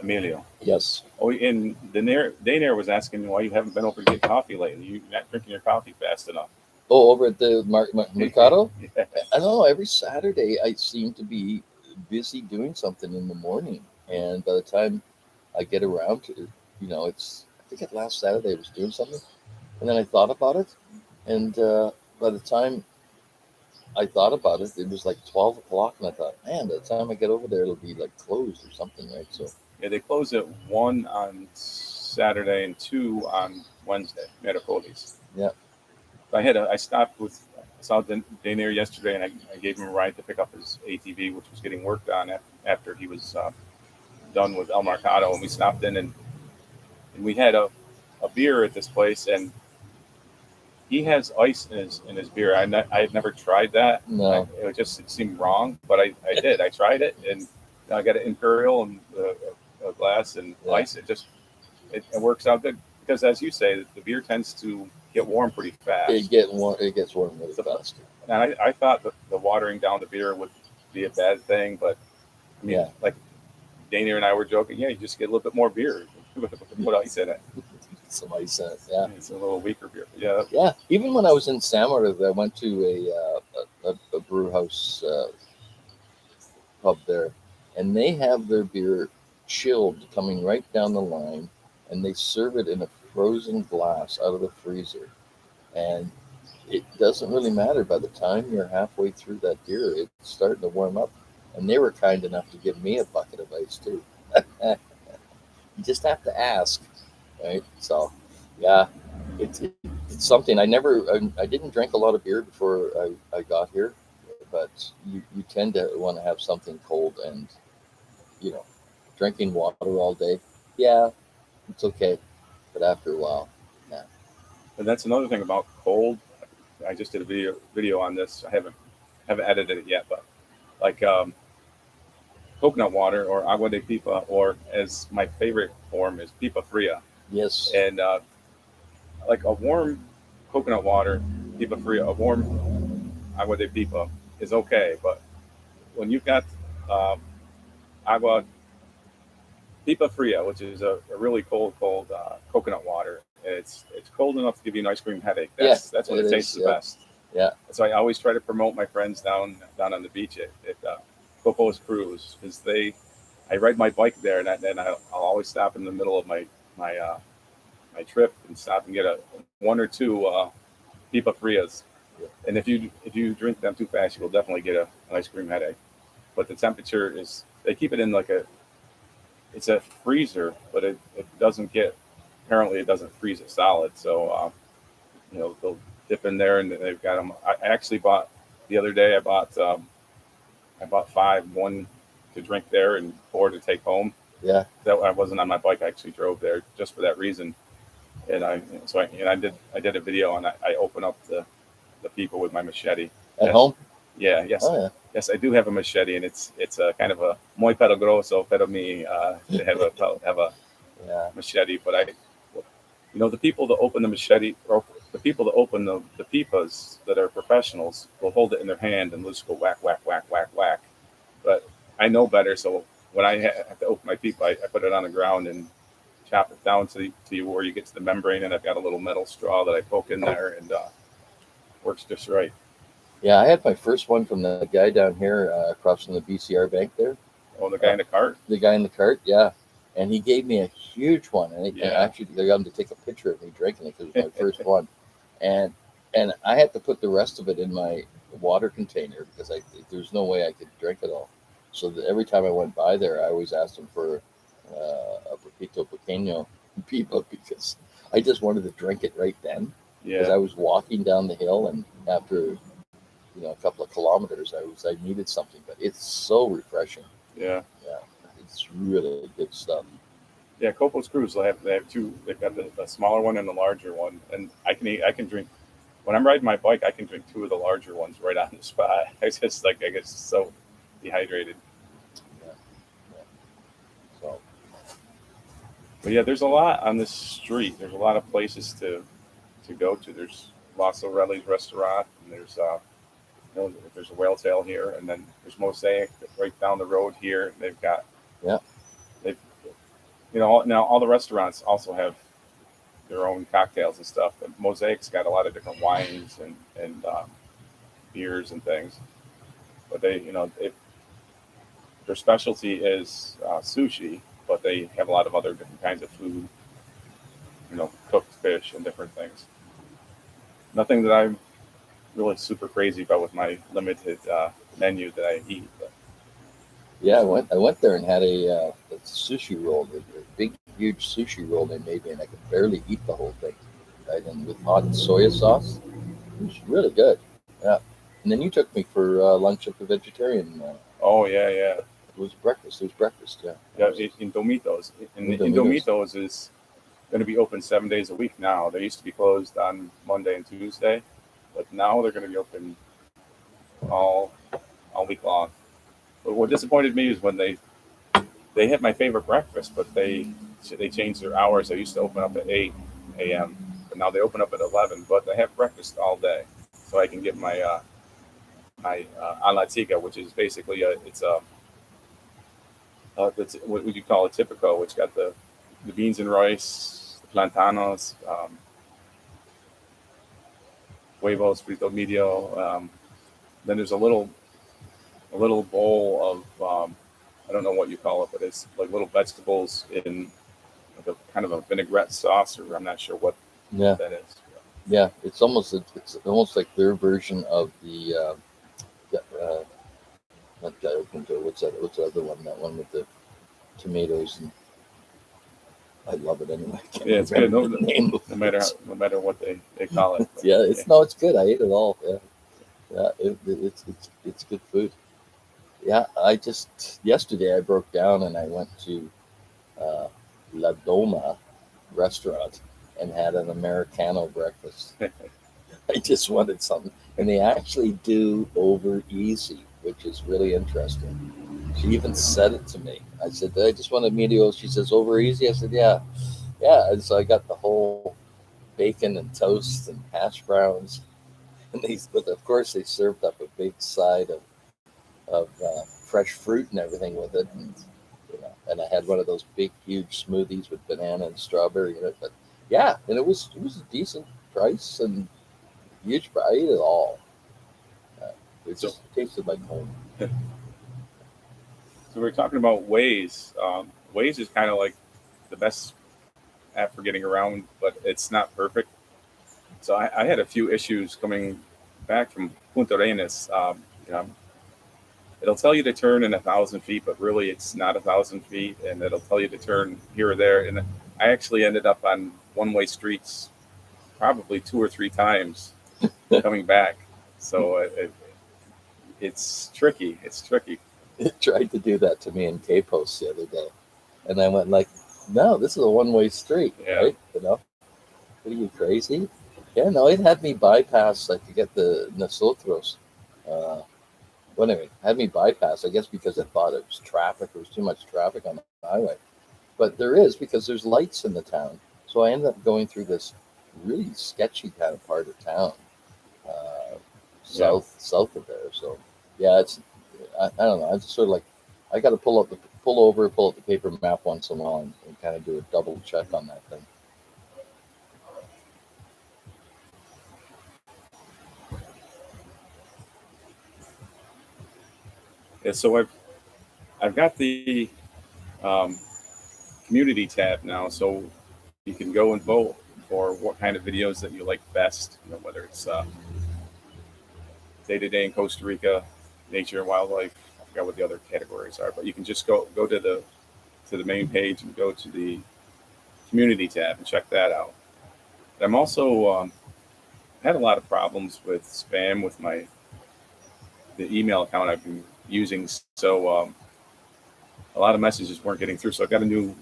Emilio. Yes. Oh, and Daener was asking why you haven't been over to get coffee lately. You're not drinking your coffee fast enough. Oh, over at the Mercado? Yeah. I don't know. Every Saturday, I seem to be busy doing something in the morning. And by the time I get around to, I think last Saturday I was doing something. And then I thought about it. And by the time I thought about it, it was like 12 o'clock. And I thought, man, by the time I get over there, it'll be like closed or something, right? So, Yeah, they close at 1 on Saturday and 2 on Wednesday, Metacodes. yeah. I saw Daener yesterday and I gave him a ride to pick up his ATV, which was getting worked on after he was done with El Mercado. And we stopped in and we had a beer at this place and he has ice in his beer. I had never tried that. No. It seemed wrong, but I did. I tried it, and I got an Imperial and a glass and ice. It works out good because, as you say, the beer tends to get warm pretty fast. It gets warm really fast. And I thought the watering down the beer would be a bad thing, but I mean, like Dana and I were joking, yeah, you just get a little bit more beer, put ice in it. Some ice in it, yeah. It's a little weaker beer. Yeah. Yeah. Even when I was in Samarra, I went to a brew house pub there, and they have their beer chilled coming right down the line, and they serve it in a frozen glass out of the freezer. And it doesn't really matter. By the time you're halfway through that beer, it's starting to warm up. And they were kind enough to give me a bucket of ice too. You just have to ask, right? So, yeah, it's something. I didn't drink a lot of beer before I got here, but you tend to want to have something cold, and drinking water all day, yeah, it's okay, but after a while, yeah. And that's another thing about cold. I just did a video on this. I haven't edited it yet, but like coconut water or agua de pipa, or as my favorite form is pipa fria. Yes. And like a warm coconut water, pipa fria, a warm agua de pipa is okay, but when you've got agua pipa fria, which is a really cold coconut water, it's cold enough to give you an ice cream headache. That's when it tastes the best. Yeah. So I always try to promote my friends down on the beach at Coco's Cruise, because I ride my bike there, and then I'll always stop in the middle of my trip and stop and get one or two pipa frias. Yeah. And if you drink them too fast, you will definitely get an ice cream headache. But the temperature they keep it in like a it's a freezer, but it doesn't get, apparently it doesn't freeze it solid. So they'll dip in there, and they've got them. I actually bought the other day. I bought five, one to drink there and four to take home. Yeah. That I wasn't on my bike. I actually drove there just for that reason. And I did a video, and I open up the people with my machete. At Yes. home? Yeah. Yes. Oh, yeah. Yes, I do have a machete, and it's a kind of a muy pero grosso pero me to have a Yeah. machete. But the people that open the machete, or the people that open the pipas that are professionals, will hold it in their hand and just go whack, whack, whack, whack, whack. But I know better, so when I have to open my pipa, I put it on the ground and chop it down to where you get to the membrane, and I've got a little metal straw that I poke in there, and works just right. Yeah, I had my first one from the guy down here across from the BCR bank there. Oh, the guy in the cart? The guy in the cart, yeah. And he gave me a huge one. And Yeah. actually, they got him to take a picture of me drinking it because it was my first one. And I had to put the rest of it in my water container because there's no way I could drink it all. So that every time I went by there, I always asked him for a poquito pequeño pipa because I just wanted to drink it right then. Because Yeah. I was walking down the hill, and after a couple of kilometers, I needed something. But it's so refreshing. Yeah. Yeah, it's really good stuff. Yeah, Copos Cruz. They have two. They've got the smaller one and the larger one, and I can drink when I'm riding my bike. I can drink two of the larger ones right on the spot. I get so dehydrated. Yeah, yeah. So But yeah, there's a lot on this street. There's a lot of places to go to. There's Los Aureli's restaurant, and there's a whale tail here, and then there's Mosaic right down the road here. They've got yeah, they've now all the restaurants also have their own cocktails and stuff. But Mosaic's got a lot of different wines and beers and things. But their specialty is sushi, but they have a lot of other different kinds of food. Cooked fish and different things. Nothing that I'm really super crazy about with my limited menu that I eat. But yeah. I went there and had a sushi roll, a big, huge sushi roll they made me, and I could barely eat the whole thing. Right, and with hot soya sauce, it was really good. Yeah. And then you took me for lunch at the vegetarian. oh yeah, yeah. It was breakfast. It was breakfast. Yeah. Yeah, in Domitos. In Domitos is going to be open 7 days a week now. They used to be closed on Monday and Tuesday, but now they're going to be open all week long. But what disappointed me is when they hit my favorite breakfast, but they changed their hours. They used to open up at 8 a.m., but now they open up at 11. But they have breakfast all day, so I can get my a la tica, which is basically it's what would you call a typico, which got the beans and rice, the plantanos, huevos frito medio. Then there's a little bowl of I don't know what you call it, but it's like little vegetables in like a kind of a vinaigrette sauce, or I'm not sure what Yeah. that is. Yeah. It's almost like their version of the not gallo pinto. What's that? What's the other one? That one with the tomatoes, and I love it anyway. I can't Yeah, it's good. remember the name of No it. matter what they call it. But, Yeah, it's good. I ate it all. Yeah, yeah. It's good food. Yeah, I just yesterday I broke down and I went to uh, La Doma restaurant and had an Americano breakfast. I just wanted something, and they actually do over easy, which is really interesting. She even said it to me. I said, I just want a medio. She says, over easy. I said, yeah, yeah. And so I got the whole bacon and toast and hash browns, and but of course they served up a big side of fresh fruit and everything with it, and I had one of those big, huge smoothies with banana and strawberry in it. But yeah, and it was a decent price and huge. I ate it all. It just tasted like home. So we're talking about Waze. Waze is kind of like the best app for getting around, but it's not perfect. So I had a few issues coming back from Punta Arenas. it'll tell you to turn in 1,000 feet, but really it's not 1,000 feet, and it'll tell you to turn here or there. And I actually ended up on one-way streets probably 2 or 3 times coming back. So it's tricky. It's tricky. It tried to do that to me in K-Post the other day. And I went like, no, this is a one-way street, Yeah. right? You know, what are you, crazy? Yeah, no, it had me bypass like to get the Nosotros. Well, anyway, had me bypass, I guess, because I thought it was traffic. There was too much traffic on the highway. But there is, because there's lights in the town. So I ended up going through this really sketchy kind of part of town, south of there. So yeah, it's I don't know. It's sort of like I got to pull over, pull up the paper map once in a while, and kind of do a double check on that thing. Yeah, so I've got the um, community tab now, so you can go and vote for what kind of videos that you like best. You know, whether it's day to day in Costa Rica, nature and wildlife. I forgot what the other categories are, but you can just go to the main page and go to the community tab and check that out. I'm also had a lot of problems with spam with the email account I've been using. So a lot of messages weren't getting through. So I got a new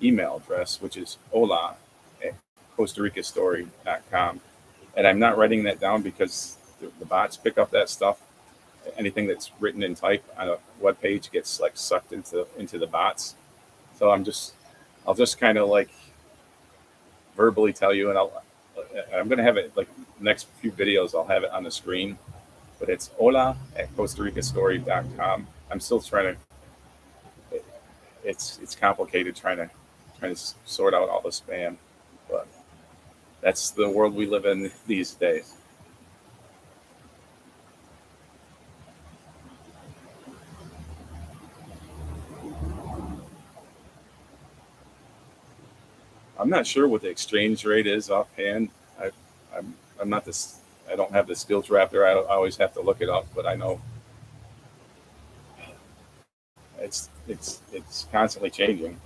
email address, which is hola at CostaRicaStory.com. And I'm not writing that down because the bots pick up that stuff. Anything that's written in type on a web page gets like sucked into the bots. So I'll just kind of like verbally tell you, and I'm gonna have it like next few videos. I'll have it on the screen, but it's hola at CostaRicaStory.com. I'm still trying to. It's complicated trying to sort out all the spam, but that's the world we live in these days. I'm not sure what the exchange rate is offhand. I, I'm not this. I don't have the skills wrapped there. I always have to look it up, but I know it's constantly changing.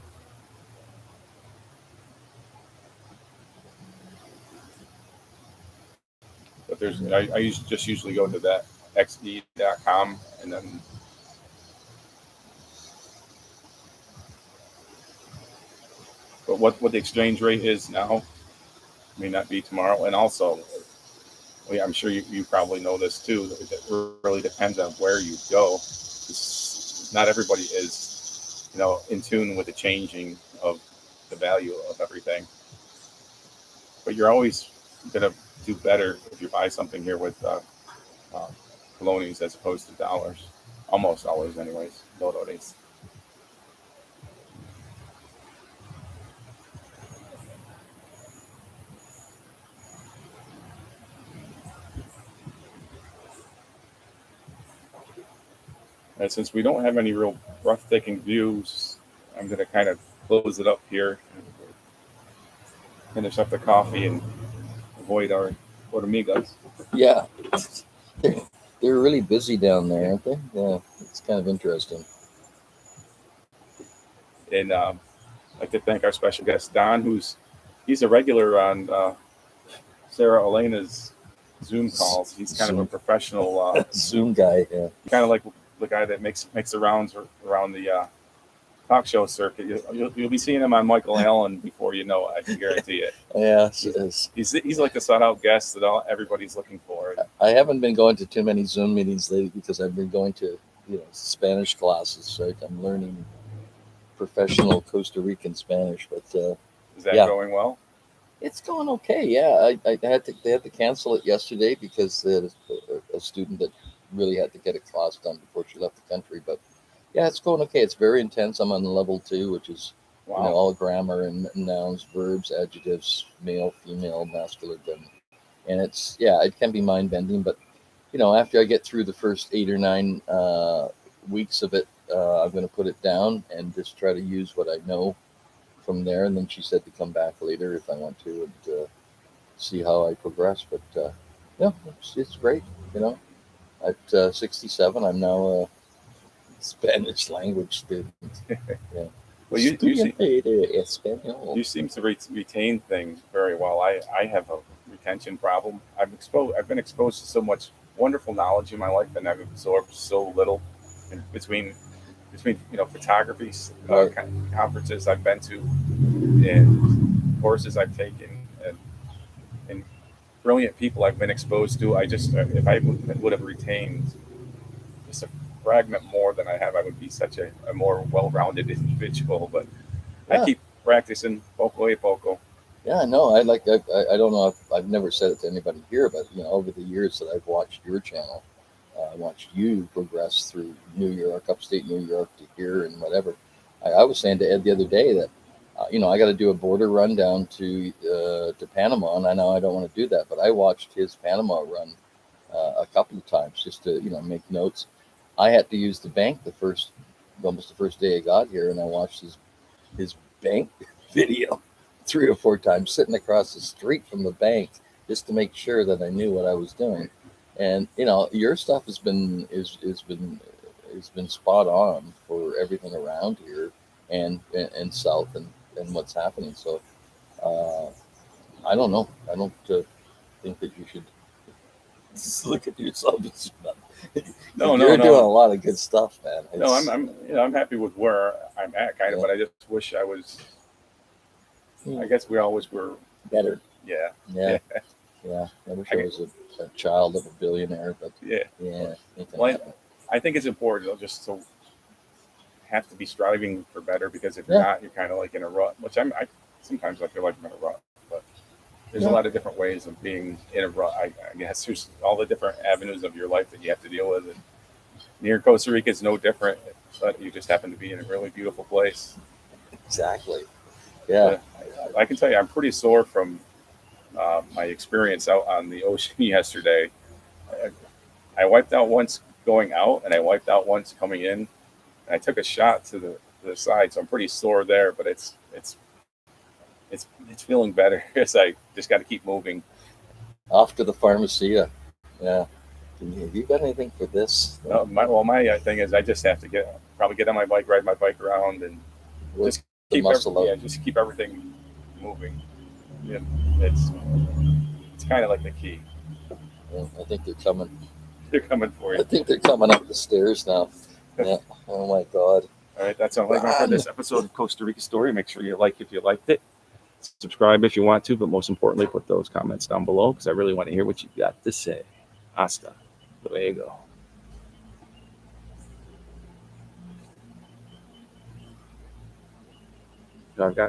But just usually go to that xe.com and then but what the exchange rate is now may not be tomorrow. And also, well, I'm sure you probably know this too. It really depends on where you go. Not everybody is, in tune with the changing of the value of everything. But you're always gonna do better if you buy something here with colones as opposed to dollars. Almost always, anyways. Dólares. And since we don't have any real breathtaking views, I'm going to kind of close it up here and finish up the coffee and avoid our hormigas. Yeah, they're really busy down there, aren't they? Yeah, it's kind of interesting. And I'd like to thank our special guest, Don, he's a regular on Sarah Elena's Zoom calls. He's kind of a professional Zoom guy. Yeah, kind of like the guy that makes the rounds around the talk show circuit. You'll be seeing him on Michael Allen before you know it. I can guarantee it. yeah. He's like the sought out guest that everybody's looking for. I haven't been going to too many Zoom meetings lately because I've been going to Spanish classes. Right, I'm learning professional Costa Rican Spanish, but is that going well? It's going okay. Yeah, they had to cancel it yesterday because they had a student that really had to get a class done before she left the country. But yeah, it's going okay. It's very intense. I'm on level 2, which is all grammar and nouns, verbs, adjectives, male, female, masculine, and it can be mind bending. But after I get through the first 8 or 9 weeks of it, I'm going to put it down and just try to use what I know from there. And then she said to come back later if I want to and see how I progress. But yeah, it's great. At 67, I'm now a Spanish language student. Yeah. Well, you Estudiante de español. you seem to retain things very well. I have a retention problem. I've been exposed to so much wonderful knowledge in my life, and I've absorbed so little. In between photography Right. conferences I've been to, and courses I've taken, and brilliant people I've been exposed to. I just if I would have retained just a fragment more than I have, I would be such a more well-rounded individual. But I Yeah. keep practicing poco a poco. Yeah, no, I don't know if I've never said it to anybody here, but over the years that I've watched your channel, I watched you progress through New York, upstate New York to here and whatever. I was saying to Ed the other day that, I got to do a border run down to Panama, and I know I don't want to do that, but I watched his Panama run a couple of times just to make notes. I had to use the bank almost the first day I got here, and I watched his bank video 3 or 4 times sitting across the street from the bank just to make sure that I knew what I was doing. And your stuff has been spot on for everything around here and south and what's happening. So I don't know. I don't think that you should just look at yourself as No, you're no, doing no. a lot of good stuff, man. No, I'm happy with where I'm at, kind of. Yeah. But I just wish I was. I guess we always were. Better. Yeah. Yeah. Yeah. I wish I was a child of a billionaire, but Yeah. yeah, it can Well, happen. I think it's important just to have to be striving for better, because if you're Yeah. not, you're kind of like in a rut. Which I sometimes I feel like I'm in a rut, but there's a Yeah. lot of different ways of being in a rut. I guess there's all the different avenues of your life that you have to deal with. And near Costa Rica is no different, but you just happen to be in a really beautiful place. Exactly. Yeah. I can tell you, I'm pretty sore from my experience out on the ocean yesterday. I, I wiped out once going out, and I wiped out once coming in. And I took a shot to the side, so I'm pretty sore there. But it's feeling better as I just got to keep moving. Off to the pharmacia. Yeah. Have you got anything for this? My thing is I just have to probably get on my bike, ride my bike around, and Work just the keep muscle out. just keep everything moving. Yeah, it's kind of like the key. Yeah, I think they're coming. They're coming for I you. think they're coming up the stairs now. Yeah. Oh my God. All right, that's all I got for this episode of Costa Rica Story. Make sure you like if you liked it. Subscribe if you want to, but most importantly, put those comments down below because I really want to hear what you got to say. Hasta luego. So I've got